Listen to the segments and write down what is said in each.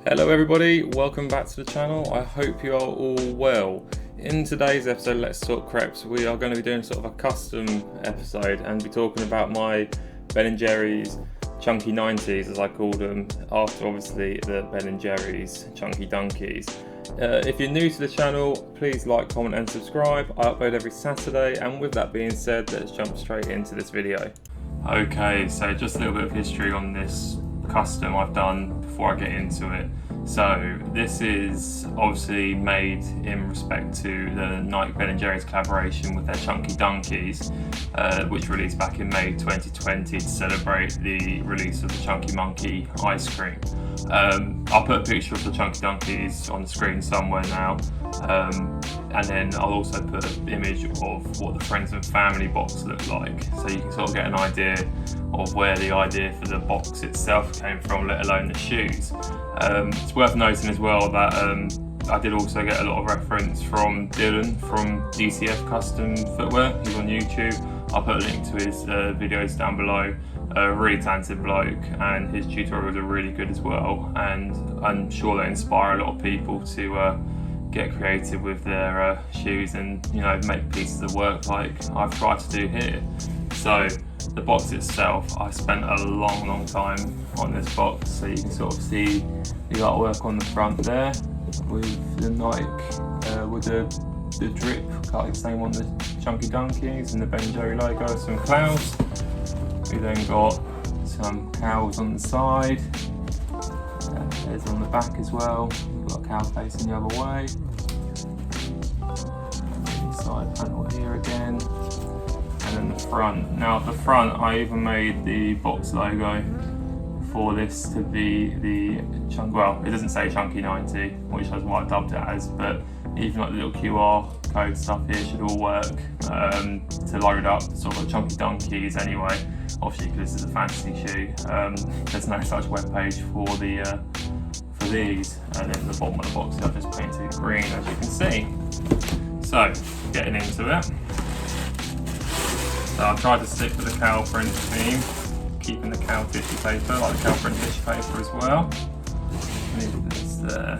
Hello everybody, welcome back to the channel. I hope you are all well. In today's episode, Let's Talk Creps, we are going to be doing sort of a custom episode and be talking about my Ben & Jerry's Chunky 90s, as I call them, after obviously the Ben & Jerry's Chunky Dunkies. If you're new to the channel, please like, comment and subscribe. I upload every Saturday, and with that being said, let's jump straight into this video. Okay, so just a little bit of history on this custom I've done before I get into it. So this is obviously made in respect to the Nike Ben & Jerry's collaboration with their Chunky Dunkies, which released back in May 2020 to celebrate the release of the Chunky Monkey ice cream. I'll put a picture of the Chunky Dunkies on the screen somewhere now, and then I'll also put an image of what the friends and family box looked like, so you can sort of get an idea of where the idea for the box itself came from, let alone the shoes. It's worth noting as well that I did also get a lot of reference from Dylan from DCF Custom Footwear. He's on YouTube. I'll put a link to his videos down below. A really talented bloke, and his tutorials are really good as well, and I'm sure they inspire a lot of people to get creative with their shoes and, you know, make pieces of work like I've tried to do here. So the box itself, I spent a long time on this box, so you can sort of see the artwork on the front there with the Nike, with the drip, like the same on the Chunky Dunkies, and the Ben & Jerry logo, some clouds. We then got some cows on the side, there's on the back as well, we've got a cow facing the other way, side panel here again, and then the front. Now at the front I even made the box logo for this to be the chunk. Well, it doesn't say Chunky 90, which is what I dubbed it as, but even like the little QR code stuff here should all work to load up sort of Chunky Dunkies anyway. Obviously, because this is a fantasy shoe, there's no such web page for these. And then the bottom of the box I've just painted green, as you can see. So, getting into it. So I've tried to stick with the cow print theme, keeping the cow tissue paper, like the cow print tissue paper as well. Move this there,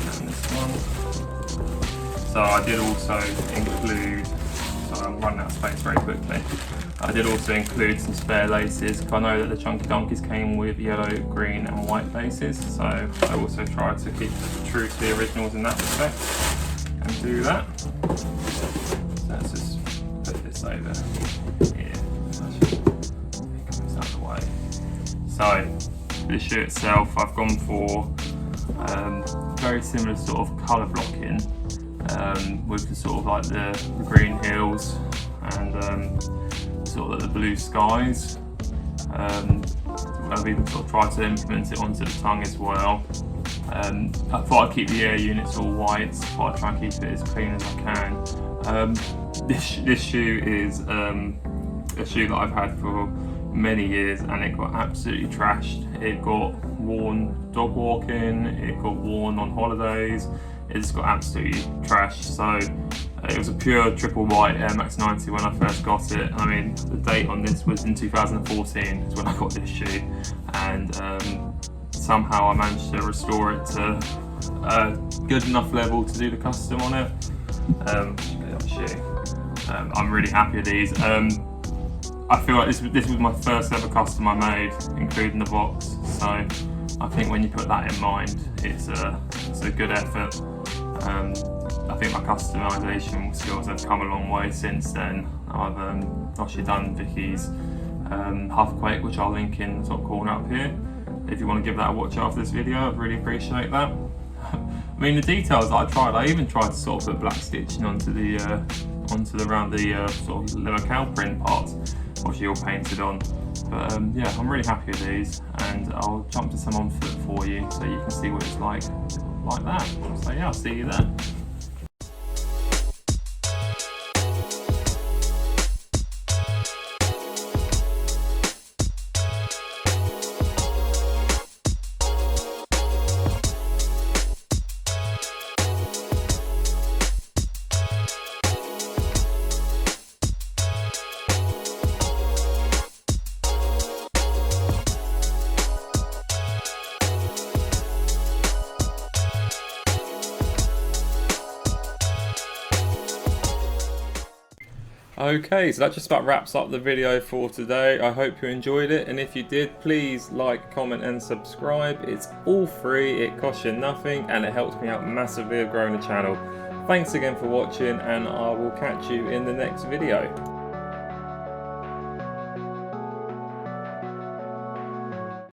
and this one. So I did also include, sorry I'm running out of space very quickly, I did also include some spare laces, because I know that the Chunky Dunkies came with yellow, green and white laces, so I also tried to keep true to the originals in that respect, and do that. So let's just put this over here. Out the way. So this shoe itself, I've gone for very similar sort of colour blocking, with the sort of like the green hills and sort of the blue skies. I've even sort of tried to implement it onto the tongue as well. I thought I'd keep the air units all white, so I'd try and keep it as clean as I can. This shoe is a shoe that I've had for many years, and it got absolutely trashed. It got worn dog walking, it got worn on holidays, it just got absolutely trashed. So it was a pure triple white Air Max 90 when I first got it. I mean, the date on this was in 2014 is when I got this shoe, and somehow I managed to restore it to a good enough level to do the custom on it. I'm really happy with these. I feel like this was my first ever custom I made, including the box. So I think when you put that in mind, it's a good effort. I think my customization skills have come a long way since then. I've actually done Vicky's Huffquake, which I'll link in the top corner up here. If you want to give that a watch after this video, I'd really appreciate that. I mean, the details that I even tried to sort of put black stitching onto around the sort of lower cow print parts, obviously all painted on. But yeah, I'm really happy with these, and I'll jump to some on foot for you so you can see what it's like that. So yeah, I'll see you there. Okay, so that just about wraps up the video for today. I hope you enjoyed it, and if you did, please like, comment and subscribe. It's all free, it costs you nothing, and it helps me out massively of growing the channel. Thanks again for watching, and I will catch you in the next video.